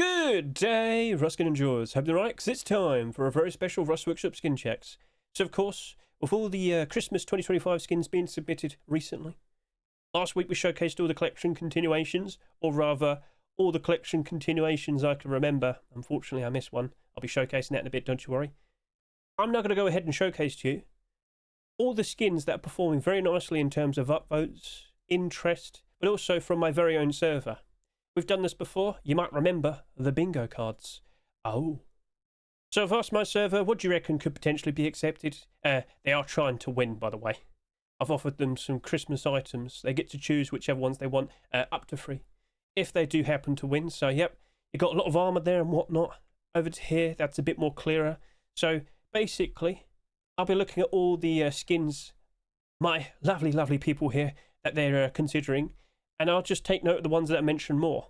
Good day, Ruskin and Jaws. Hope they're right, because it's time for a very special Rust Workshop skin checks. So, of course, with all the Christmas 2025 skins being submitted recently, last week we showcased all the collection continuations, or rather, all the collection continuations I can remember. Unfortunately, I missed one. I'll be showcasing that in a bit, don't you worry. I'm now going to go ahead and showcase to you all the skins that are performing very nicely in terms of upvotes, interest, but also from my very own server. We've done this before. You might remember the bingo cards. Oh. So I've asked my server, what do you reckon could potentially be accepted? They are trying to win, by the way. I've offered them some Christmas items. They get to choose whichever ones they want, up to 3. If they do happen to win. So, yep, you've got a lot of armour there and whatnot. Over to here, that's a bit more clearer. So, basically, I'll be looking at all the skins, my lovely, lovely people here, that they're considering. And I'll just take note of the ones that I mention more.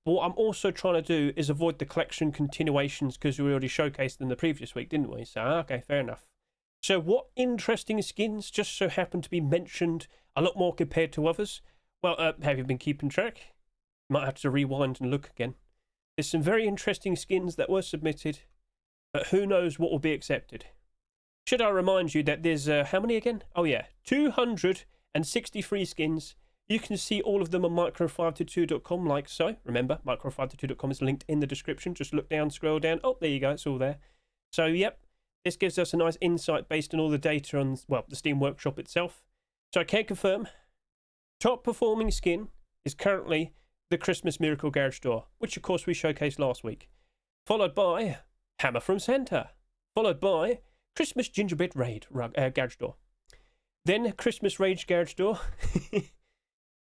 But what I'm also trying to do is avoid the collection continuations because we already showcased them the previous week, didn't we? So, okay, fair enough. So what interesting skins just so happen to be mentioned a lot more compared to others? Well, have you been keeping track? Might have to rewind and look again. There's some very interesting skins that were submitted, but who knows what will be accepted. Should I remind you that there's, how many again? Oh yeah, 263 skins. You can see all of them on micro522.com like so. Remember, micro522.com is linked in the description. Just look down, scroll down. Oh, there you go. It's all there. So, yep, this gives us a nice insight based on all the data on, well, the Steam Workshop itself. So I can confirm, top performing skin is currently the Christmas Miracle Garage Door, which, of course, we showcased last week. Followed by Hammer from Santa. Followed by Christmas Gingerbread Rug, Garage Door. Then Christmas Rage Garage Door.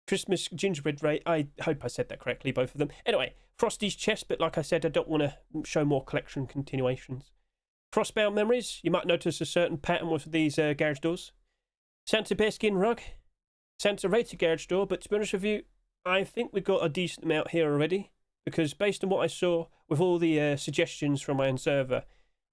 Christmas Gingerbread Ray. I hope I said that correctly, both of them. Anyway, Frosty's Chest, but like I said, I don't want to show more collection continuations. Frostbound Memories. You might notice a certain pattern with these garage doors. Santa Bearskin Rug. Santa Rated Garage Door, but to be honest with you, I think we've got a decent amount here already, because based on what I saw with all the suggestions from my own server,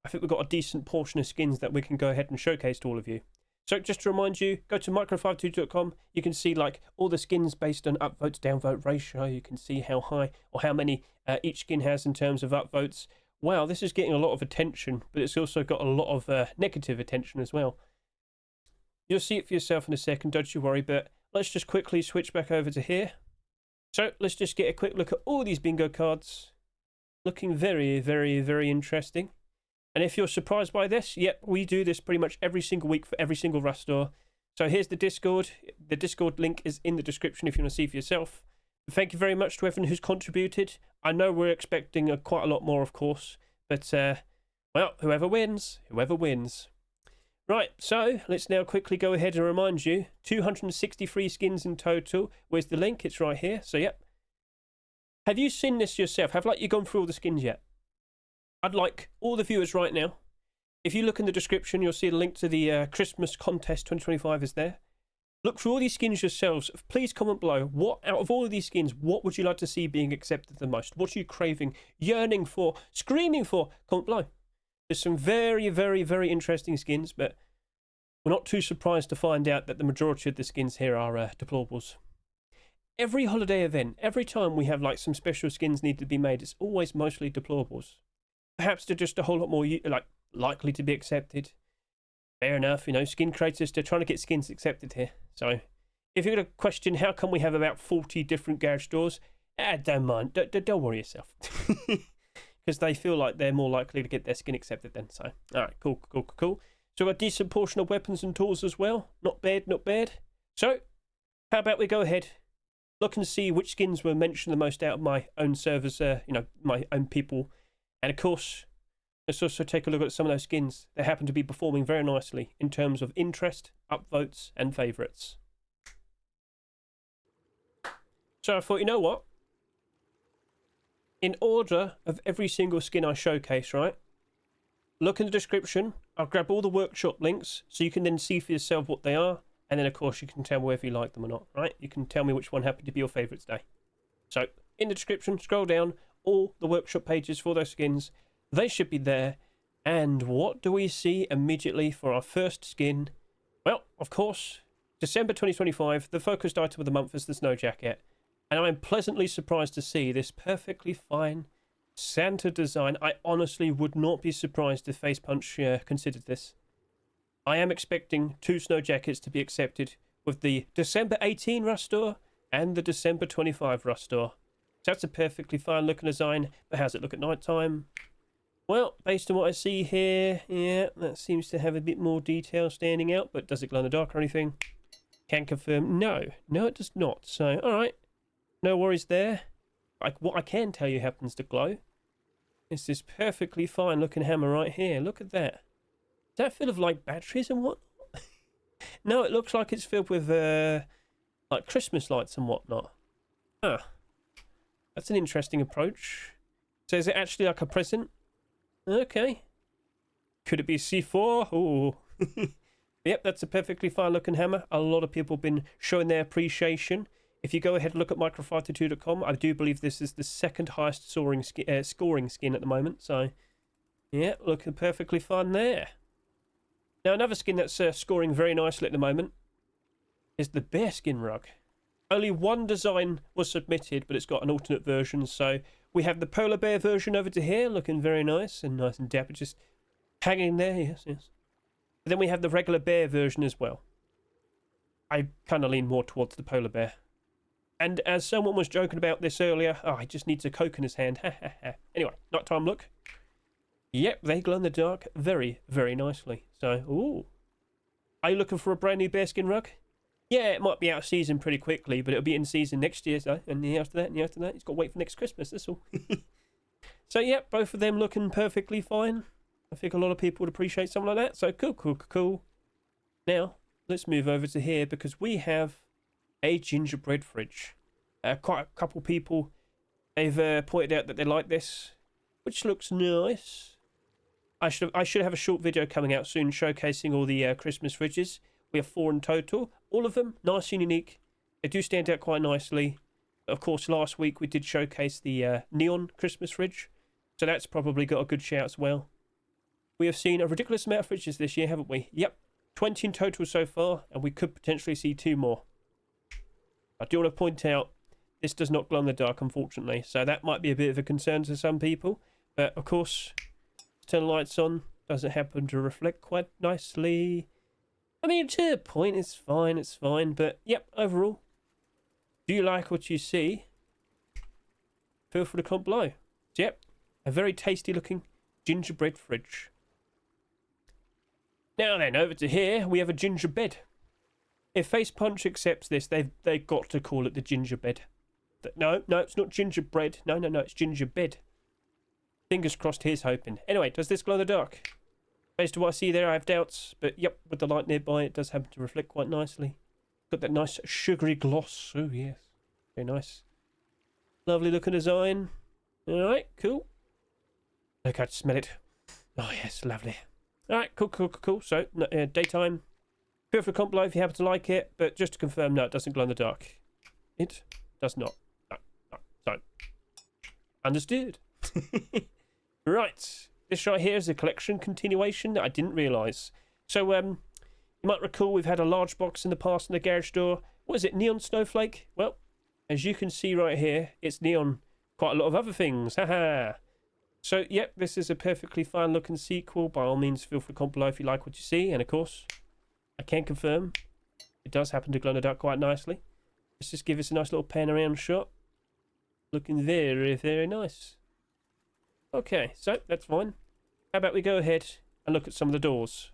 I think we've got a decent portion of skins that we can go ahead and showcase to all of you. So just to remind you, go to micro522.com. You can see like all the skins based on upvote to downvote ratio. You can see how high or how many each skin has in terms of upvotes. Wow, this is getting a lot of attention, but it's also got a lot of negative attention as well. You'll see it for yourself in a second, don't you worry, but let's just quickly switch back over to here. So let's just get a quick look at all these bingo cards. Looking very, very, very interesting. And if you're surprised by this, yep, we do this pretty much every single week for every single Rust store. So here's the Discord. The Discord link is in the description if you want to see for yourself. Thank you very much to everyone who's contributed. I know we're expecting quite a lot more, of course. But, well, whoever wins, whoever wins. Right, so let's now quickly go ahead and remind you. 263 skins in total. Where's the link? It's right here. So, yep. Have you seen this yourself? Have you gone through all the skins yet? I'd like all the viewers right now, if you look in the description, you'll see a link to the Christmas Contest 2025 is there. Look through all these skins yourselves. Please comment below, what out of all of these skins, what would you like to see being accepted the most? What are you craving, yearning for, screaming for? Comment below. There's some very, very, very interesting skins, but we're not too surprised to find out that the majority of the skins here are deplorables. Every holiday event, every time we have like some special skins need to be made, it's always mostly deplorables. Perhaps they're just a whole lot more likely to be accepted. Fair enough, you know, skin creators, they're trying to get skins accepted here. So, if you're going to question how come we have about 40 different garage doors, don't mind, don't worry yourself. Because they feel like they're more likely to get their skin accepted then. So, alright, cool. So, we've got a decent portion of weapons and tools as well. Not bad, not bad. So, how about we go ahead, look and see which skins were mentioned the most out of my own servers, my own people. And of course, let's also take a look at some of those skins that happen to be performing very nicely in terms of interest, upvotes, and favourites. So I thought, you know what? In order of every single skin I showcase, right? Look in the description. I'll grab all the workshop links so you can then see for yourself what they are. And then, of course, you can tell me whether you like them or not, right? You can tell me which one happened to be your favourite today. So, in the description, scroll down. All the workshop pages for those skins, they should be there. And what do we see immediately for our first skin? Well, of course, December 2025, the focused item of the month is the snow jacket. And I'm pleasantly surprised to see this perfectly fine Santa design. I honestly would not be surprised if Face Punch considered this. I am expecting 2 snow jackets to be accepted with the December 18 Rustor and the December 25 Rustor. So that's a perfectly fine looking design, but how's it look at night time? Well, based on what I see here, yeah, that seems to have a bit more detail standing out, but does it glow in the dark or anything? Can confirm, no, it does not. So, alright, no worries there. What I can tell you happens to glow is this perfectly fine looking hammer right here. Look at that. Is that full of like batteries and what? No, it looks like it's filled with like Christmas lights and whatnot. Ah, that's an interesting approach. So is it actually like a present? Okay. Could it be C4? Oh. Yep, that's a perfectly fine looking hammer. A lot of people have been showing their appreciation. If you go ahead and look at microfighter2.com, I do believe this is the second highest scoring skin at the moment. So, yeah, looking perfectly fine there. Now, another skin that's scoring very nicely at the moment is the Bearskin Rug. Only one design was submitted, but it's got an alternate version. So we have the polar bear version over to here, looking very nice and dapper, just hanging there. Yes. But then we have the regular bear version as well. I kind of lean more towards the polar bear. And as someone was joking about this earlier, oh, he just needs a Coke in his hand. Anyway, nighttime look. Yep, they glow in the dark very, very nicely. So, ooh. Are you looking for a brand new Bearskin Rug? Yeah, it might be out of season pretty quickly, but it'll be in season next year, so, and the year after that, and the year after that. It's got to wait for next Christmas, that's all. So, yep, both of them looking perfectly fine. I think a lot of people would appreciate something like that. So, cool. Now, let's move over to here, because we have a gingerbread fridge. Quite a couple people, they've pointed out that they like this, which looks nice. I should have a short video coming out soon showcasing all the Christmas fridges. We have 4 in total. All of them nice and unique. They do stand out quite nicely. Of course, last week we did showcase the neon Christmas fridge, so that's probably got a good shout as well. We have seen a ridiculous amount of fridges this year, haven't we? Yep, 20 in total so far, and we could potentially see 2 more. I do want to point out, this does not glow in the dark, unfortunately, so that might be a bit of a concern to some people. But, of course, turn the lights on, doesn't happen to reflect quite nicely. I mean, to a point, it's fine, but, yep, overall, do you like what you see? Feel free to comment below. So, yep, a very tasty-looking gingerbread fridge. Now then, over to here, we have a ginger bed. If Face Punch accepts this, they've got to call it the ginger bed. No, it's not gingerbread. No, it's ginger bed. Fingers crossed, here's hoping. Anyway, does this glow in the dark? Based on what I see there, I have doubts. But yep, with the light nearby, it does happen to reflect quite nicely. Got that nice sugary gloss. Oh, yes. Very nice. Lovely looking design. Alright, cool. Look, I can smell it. Oh, yes, lovely. Alright, cool. So, daytime. Feel free to comment below if you happen to like it. But just to confirm, no, it doesn't glow in the dark. It does not. No. So, understood. Right, this right here is a collection continuation that I didn't realise. So, you might recall we've had a large box in the past in the garage door. What is it, Neon Snowflake? Well, as you can see right here, it's neon quite a lot of other things. Haha. So, yep, this is a perfectly fine looking sequel. By all means, feel free to comment below if you like what you see. And of course, I can confirm it does happen to glow in the dark quite nicely. Let's just give us a nice little pan around shot. Looking very, very nice. Okay, so that's fine. How about we go ahead and look at some of the doors.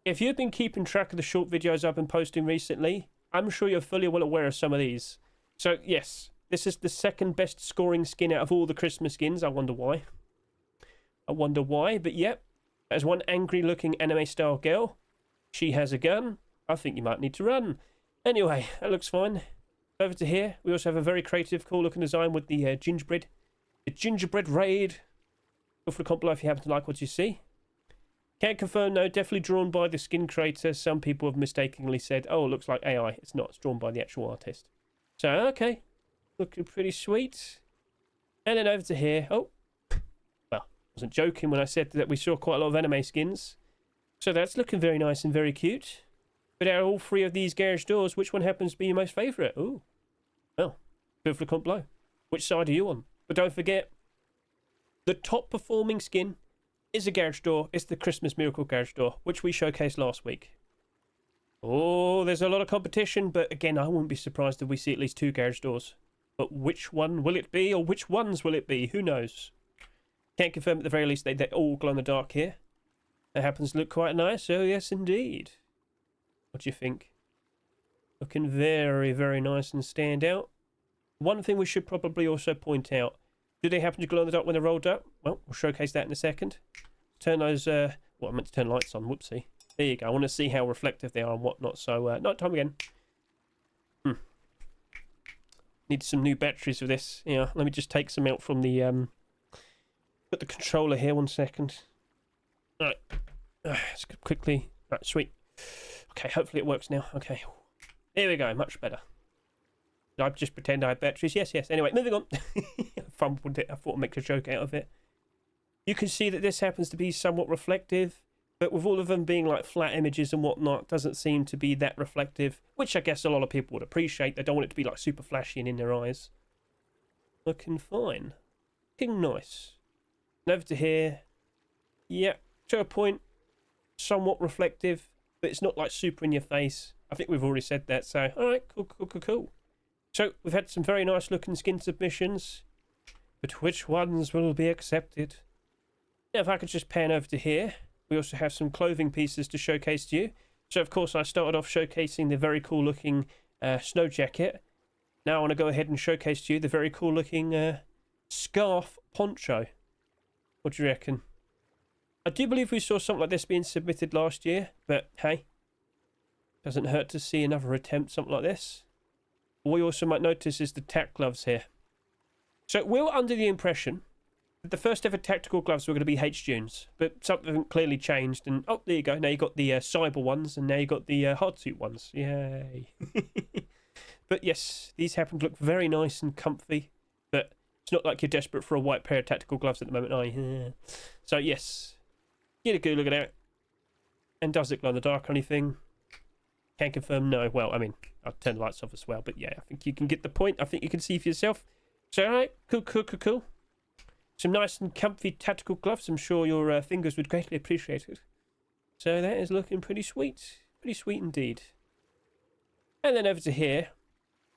If you've been keeping track of the short videos I've been posting recently, I'm sure you're fully well aware of some of these. So, yes, this is the second best scoring skin out of all the Christmas skins. I wonder why. But yep, there's one angry looking anime style girl. She has a gun. I think you might need to run. Anyway, that looks fine. Over to here, we also have a very creative, cool looking design with the gingerbread. The gingerbread raid. Feel free to comment below if you happen to like what you see. Can't confirm, no, definitely drawn by the skin creator. Some people have mistakenly said, oh, it looks like AI. It's not, it's drawn by the actual artist. So, okay. Looking pretty sweet. And then over to here. Oh, well, I wasn't joking when I said that we saw quite a lot of anime skins. So that's looking very nice and very cute. But out of all 3 of these garage doors, which one happens to be your most favourite? Ooh. Well, feel free to comment below. Which side are you on? But don't forget, The top performing skin is a garage door. It's the Christmas Miracle garage door, which we showcased last week. Oh, there's a lot of competition, but again, I wouldn't be surprised if we see at least 2 garage doors. But which one will it be, or which ones will it be? Who knows? Can't confirm at the very least they're all glow in the dark here. That happens to look quite nice. Oh, yes, indeed. What do you think? Looking very, very nice and stand out. One thing we should probably also point out. Do they happen to glow in the dark when they're rolled up? Well, we'll showcase that in a second. Turn those, well, I meant to turn lights on. Whoopsie. There you go. I want to see how reflective they are and whatnot. So, night time again. Need some new batteries for this. Yeah, let me just take some out from the, put the controller here 1 second. Alright. Let's quickly. Right, sweet. Okay, hopefully it works now. Okay. There we go. Much better. I just pretend I have batteries. Yes, yes. Anyway, moving on. I fumbled it. I thought I'd make a joke out of it. You can see that this happens to be somewhat reflective, but with all of them being like flat images and whatnot, doesn't seem to be that reflective, which I guess a lot of people would appreciate. They don't want it to be like super flashy and in their eyes. Looking fine. Looking nice. And over to here. Yeah, to a point. Somewhat reflective, but it's not like super in your face. I think we've already said that, so alright, cool. So, we've had some very nice looking skin submissions, but which ones will be accepted? Now, if I could just pan over to here, we also have some clothing pieces to showcase to you. So, of course, I started off showcasing the very cool looking snow jacket. Now I want to go ahead and showcase to you the very cool looking scarf poncho. What do you reckon? I do believe we saw something like this being submitted last year, but hey, doesn't hurt to see another attempt, something like this. What you also might notice is the tack gloves here. So we were under the impression that the first ever tactical gloves were going to be H-Dunes, but something clearly changed, and oh, there you go. Now you got the cyber ones, and now you got the hardsuit ones. Yay! But yes, these happen to look very nice and comfy, but it's not like you're desperate for a white pair of tactical gloves at the moment, are you? So yes, get a good look at it. And does it glow in the dark or anything? Can't confirm, no. Well, I mean, I'll turn the lights off as well, but yeah, I think you can get the point. I think you can see for yourself. So, alright, cool. Some nice and comfy tactical gloves. I'm sure your fingers would greatly appreciate it. So that is looking pretty sweet. Pretty sweet indeed. And then over to here.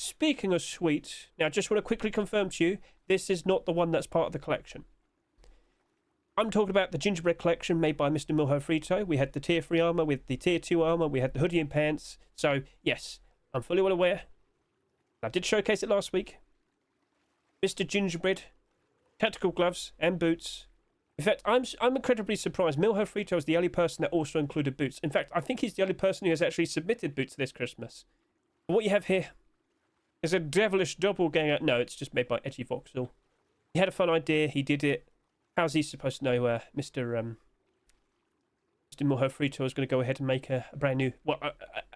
Speaking of sweet, now just want to quickly confirm to you, this is not the one that's part of the collection. I'm talking about the gingerbread collection made by Mr. Milho Frito. We had the tier 3 armor with the tier 2 armor. We had the hoodie and pants. So, yes, I'm fully well aware. I did showcase it last week. Mr. Gingerbread, tactical gloves and boots. In fact, I'm incredibly surprised. Milho Frito is the only person that also included boots. In fact, I think he's the only person who has actually submitted boots this Christmas. But what you have here is a devilish doppelganger. No, it's just made by Edgy Voxel. He had a fun idea. He did it. How's he supposed to know Mr. Milho Frito is going to go ahead and make a brand new, well,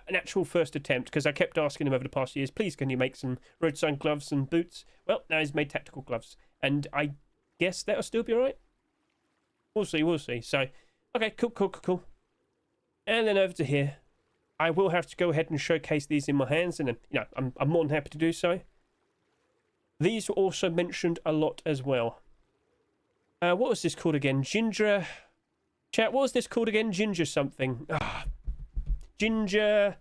an actual first attempt? Because I kept asking him over the past years, please, can you make some road sign gloves and boots? Well, now he's made tactical gloves. And I guess that'll still be alright. We'll see. So, okay, cool. And then over to here. I will have to go ahead and showcase these in my hands. And then, you know, I'm more than happy to do so. These were also mentioned a lot as well. What was this called again? Ginger... Chat, what was this called again? Ginger something. Ginger...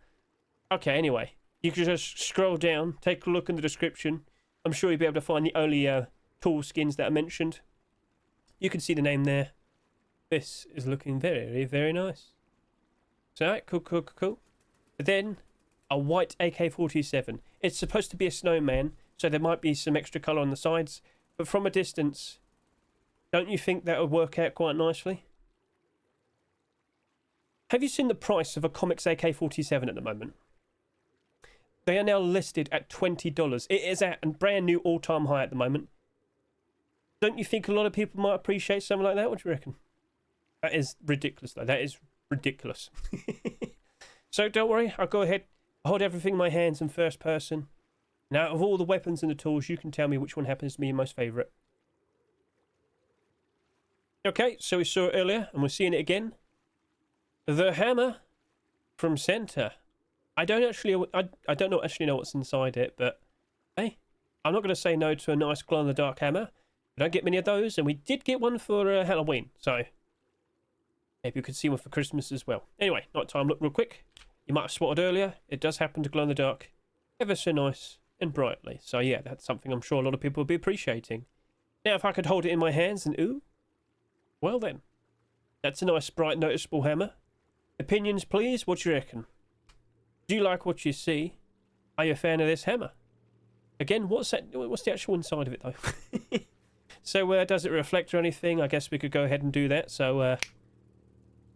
Okay, anyway. You can just scroll down, take a look in the description. I'm sure you'll be able to find the only tool skins that are mentioned. You can see the name there. This is looking very, very nice. So, alright, cool. But then, a white AK47. It's supposed to be a snowman, so there might be some extra colour on the sides. But from a distance... Don't you think that would work out quite nicely? Have you seen the price of a Comics AK-47 at the moment? They are now listed at $20. It is at a brand new all-time high at the moment. Don't you think a lot of people might appreciate something like that? What do you reckon? That is ridiculous, though. That is ridiculous. So don't worry. I'll go ahead. I'll hold everything in my hands in first person. Now, of all the weapons and the tools, you can tell me which one happens to be your most favourite. Okay, so we saw it earlier, and we're seeing it again. The hammer from Santa. I don't actually know what's inside it, but hey, I'm not going to say no to a nice glow-in-the-dark hammer. don't get many of those, and we did get one for Halloween, so maybe we could see one for Christmas as well. Anyway, nighttime look real quick. You might have spotted earlier, it does happen to glow in the dark ever so nice and brightly. So yeah, that's something I'm sure a lot of people will be appreciating. Now, if I could hold it in my hands and ooh, well then, that's a nice, bright, noticeable hammer. Opinions, please. What do you reckon? Do you like what you see? Are you a fan of this hammer? Again, what's that? What's the actual inside of it, though? So, does it reflect or anything? I guess we could go ahead and do that. So,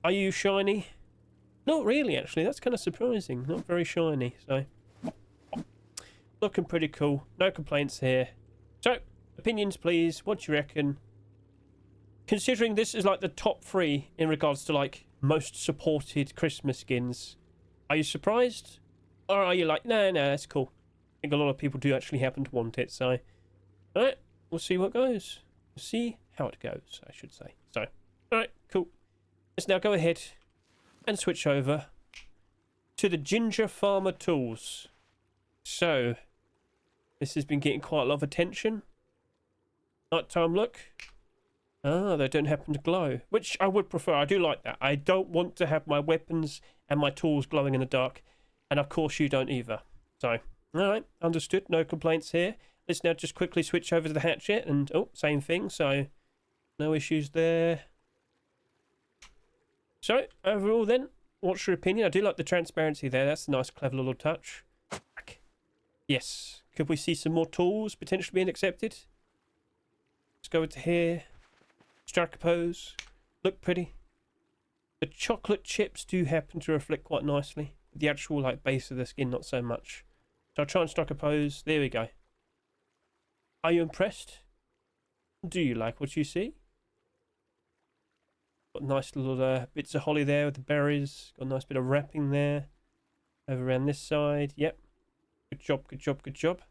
are you shiny? Not really, actually. That's kind of surprising. Not very shiny. So, looking pretty cool. No complaints here. So, opinions, please. What do you reckon? Considering this is like the top 3 in regards to like most supported Christmas skins, are you surprised? Or are you like, no, that's cool? I think a lot of people do actually happen to want it, so... Alright, we'll see what goes. We'll see how it goes, I should say. So, alright, cool. Let's now go ahead and switch over to the Gingerfarmer Tools. So, this has been getting quite a lot of attention. Nighttime look. Ah, they don't happen to glow, which I would prefer. I do like that. I don't want to have my weapons and my tools glowing in the dark, and of course you don't either. So, alright, understood. No complaints here. Let's now just quickly switch over to the hatchet, and oh, same thing, so no issues there. So, overall then, what's your opinion? I do like the transparency there. That's a nice, clever little touch. Yes. Could we see some more tools potentially being accepted? Let's go into here. Strike a pose. Look pretty. The chocolate chips do happen to reflect quite nicely. The actual like base of the skin, not so much. So I'll try and strike a pose. There we go. Are you impressed? Do you like what you see? Got nice little bits of holly there with the berries. Got a nice bit of wrapping there. Over around this side. Yep. Good job, good job, good job.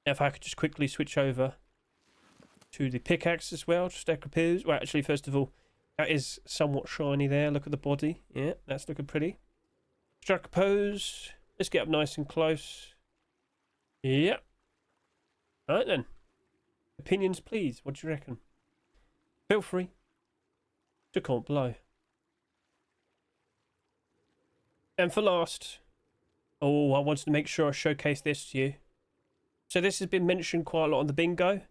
Now if I could just quickly switch over to the pickaxe as well, just stack a pose. Well, actually, first of all, that is somewhat shiny there. Look at the body. Yeah, that's looking pretty. Strike a pose. Let's get up nice and close. Yep. Alright then. Opinions, please. What do you reckon? Feel free to comment below. And for last, oh, I wanted to make sure I showcase this to you. So this has been mentioned quite a lot on the bingo.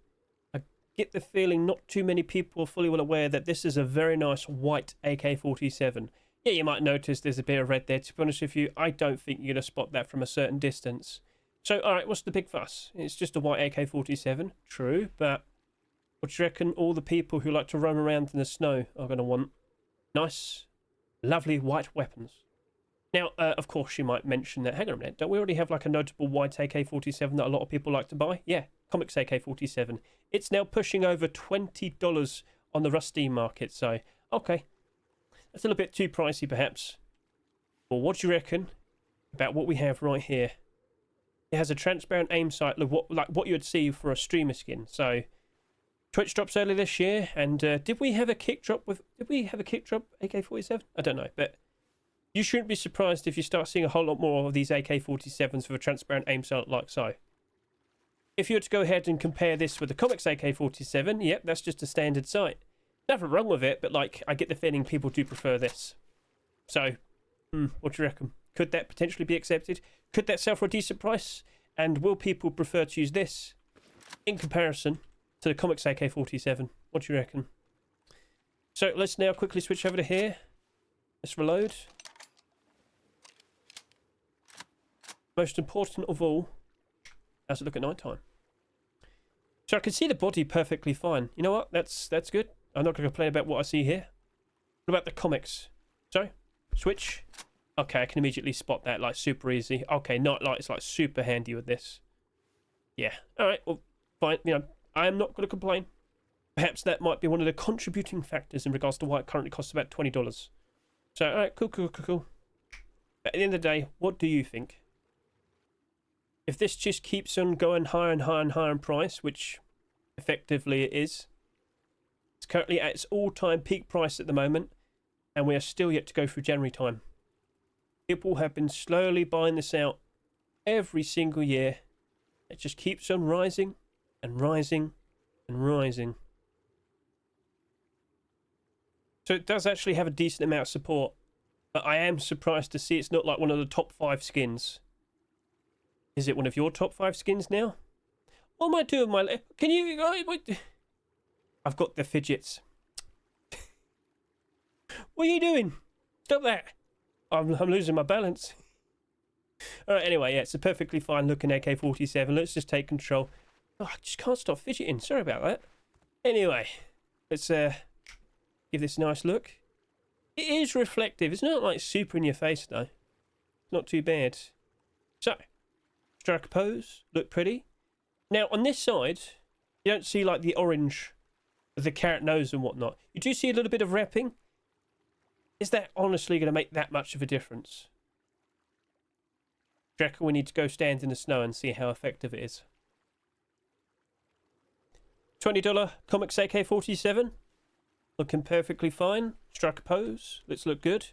Get the feeling not too many people are fully well aware that this is a very nice white AK47. Yeah, you might notice there's a bit of red there. To be honest with you, I don't think you're going to spot that from a certain distance. So, alright, what's the big fuss? It's just a white AK47, true, but what do you reckon all the people who like to roam around in the snow are going to want? Nice, lovely white weapons. Now, of course, you might mention that, hang on a minute, don't we already have like a notable white AK-47 that a lot of people like to buy? Yeah, Comics AK-47. It's now pushing over $20 on the Rusty market, so, okay. That's a little bit too pricey, perhaps. Well, what do you reckon about what we have right here? It has a transparent aim sight, like what you would see for a streamer skin. So, Twitch drops earlier this year, and did we have a kick drop AK-47? I don't know, but you shouldn't be surprised if you start seeing a whole lot more of these AK-47s with a transparent aim sight like so. If you were to go ahead and compare this with the Comics AK-47, yep, that's just a standard sight. Nothing wrong with it, but like, I get the feeling people do prefer this. So, what do you reckon? Could that potentially be accepted? Could that sell for a decent price? And will people prefer to use this in comparison to the Comics AK-47? What do you reckon? So let's now quickly switch over to here. Let's reload. Most important of all, how's it look at night time? So I can see the body perfectly fine. You know what? That's good. I'm not going to complain about what I see here. What about the comics? So, switch. Okay, I can immediately spot that, like, super easy. Okay, night light is, like, super handy with this. Yeah. Alright, well, fine. You know, I am not going to complain. Perhaps that might be one of the contributing factors in regards to why it currently costs about $20. So, alright, cool. But at the end of the day, what do you think? If this just keeps on going higher and higher and higher in price, which effectively it is, it's currently at its all-time peak price at the moment, and we are still yet to go through January time. People have been slowly buying this out every single year. It just keeps on rising and rising and rising. So it does actually have a decent amount of support. But I am surprised to see it's not like one of the top 5 skins. Is it one of your top 5 skins now? What am I doing, my... Can you... I've got the fidgets. What are you doing? Stop that. I'm losing my balance. Alright, anyway, yeah, it's a perfectly fine looking AK47. Let's just take control. Oh, I just can't stop fidgeting. Sorry about that. Anyway, let's give this a nice look. It is reflective. It's not like super in your face, though. Not too bad. So, strike a pose. Look pretty. Now, on this side, you don't see like the orange, the carrot nose and whatnot. You do see a little bit of wrapping. Is that honestly going to make that much of a difference? Do you reckon we need to go stand in the snow and see how effective it is? $20 Comics AK47. Looking perfectly fine. Strike a pose. Let's look good.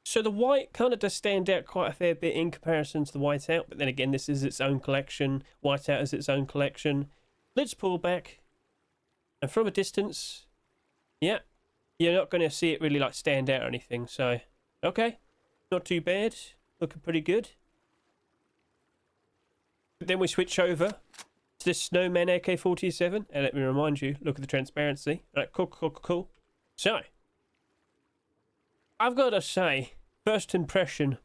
So the white kind of does stand out quite a fair bit in comparison to the whiteout. But then again, this is its own collection. Whiteout is its own collection. Let's pull back. And from a distance, yeah, you're not going to see it really like stand out or anything. So, okay. Not too bad. Looking pretty good. But then we switch over to this Snowman AK47. And let me remind you, look at the transparency. Right, cool. So, I've got to say, first impression,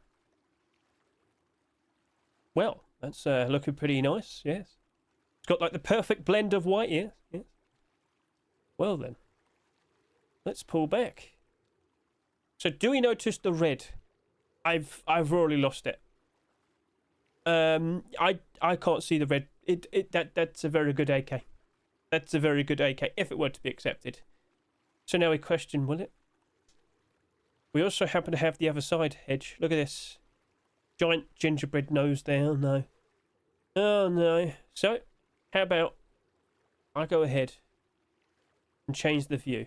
well, that's looking pretty nice, yes. It's got like the perfect blend of white, yes. Well then, let's pull back. So, do we notice the red? I've already lost it. I can't see the red. That's a very good AK. That's a very good AK if it were to be accepted. So now we question, will it? We also happen to have the other side, Hedge. Look at this. Giant gingerbread nose there. Oh no. Oh no. So, how about I go ahead and change the view?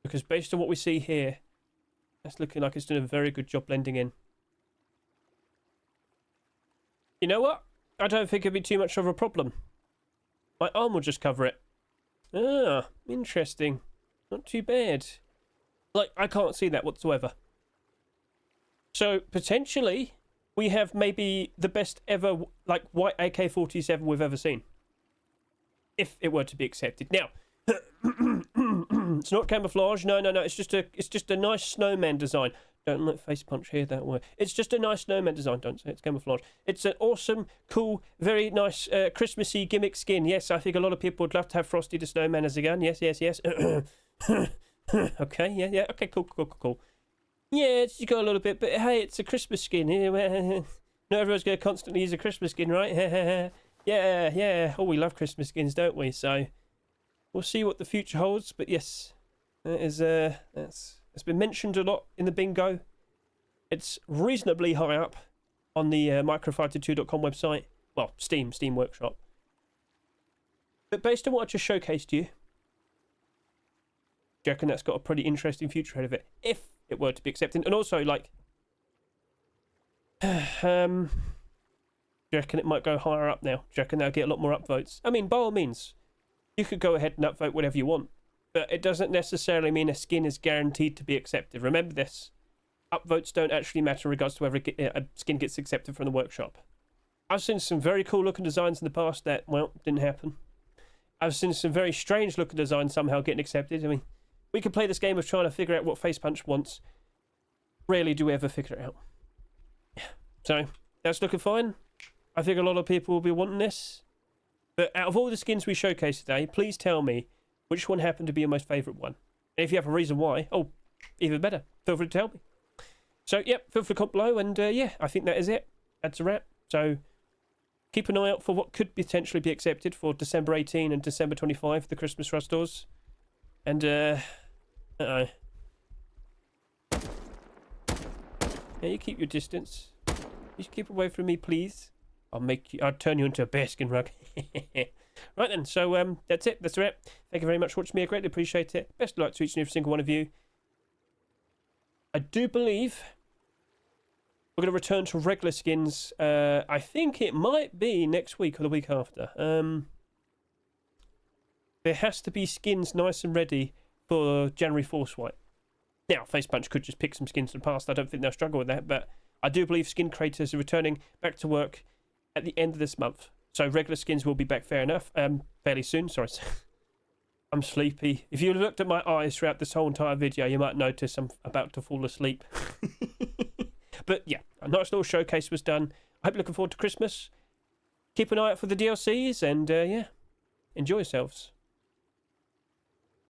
Because based on what we see here, that's looking like it's doing a very good job blending in. You know what? I don't think it'd be too much of a problem. My arm will just cover it. Ah, interesting. Not too bad. Like, I can't see that whatsoever. So, potentially, we have maybe the best ever, like, white AK-47 we've ever seen. If it were to be accepted. Now, it's not camouflage. No. It's just a nice snowman design. Don't let Face Punch hear that word. It's just a nice snowman design. Don't say it's camouflage. It's an awesome, cool, very nice Christmassy gimmick skin. Yes, I think a lot of people would love to have Frosty the Snowman as a gun. Yes. Okay, yeah. Okay, cool. Yeah, it's got a little bit, but hey, it's a Christmas skin. Not everyone's going to constantly use a Christmas skin, right? Yeah. Oh, we love Christmas skins, don't we? So, we'll see what the future holds. But yes, that is it's been mentioned a lot in the bingo. It's reasonably high up on the microfighter2.com website. Well, Steam Workshop. But based on what I just showcased you, do you reckon that's got a pretty interesting future ahead of it, if it were to be accepted? And also, like, do you reckon it might go higher up now? Do you reckon they'll get a lot more upvotes? I mean, by all means, you could go ahead and upvote whatever you want, but it doesn't necessarily mean a skin is guaranteed to be accepted. Remember this. Upvotes don't actually matter in regards to whether a skin gets accepted from the workshop. I've seen some very cool looking designs in the past that, well, didn't happen. I've seen some very strange looking designs somehow getting accepted. I mean, we could play this game of trying to figure out what Face Punch wants. Rarely do we ever figure it out. Yeah. So, that's looking fine. I think a lot of people will be wanting this. But out of all the skins we showcased today, please tell me which one happened to be your most favourite one. And if you have a reason why, oh, even better. Feel free to tell me. So, yep, feel free to comment below. And, yeah, I think that is it. That's a wrap. So, keep an eye out for what could potentially be accepted for December 18 and December 25, the Christmas Rush stores. And, yeah, you keep your distance. You keep away from me, please. I'll turn you into a bearskin rug. Right then, so that's it. That's it. Thank you very much for watching me. I greatly appreciate it. Best of luck to each and every single one of you. I do believe we're going to return to regular skins. I think it might be next week or the week after. There has to be skins nice and ready for January Force White. Now, Face Punch could just pick some skins from the past. I don't think they'll struggle with that, but I do believe skin creators are returning back to work at the end of this month. So regular skins will be back fairly soon. Sorry. I'm sleepy. If you looked at my eyes throughout this whole entire video, you might notice I'm about to fall asleep. But yeah, a nice little showcase was done. I hope you're looking forward to Christmas. Keep an eye out for the DLCs and yeah, enjoy yourselves.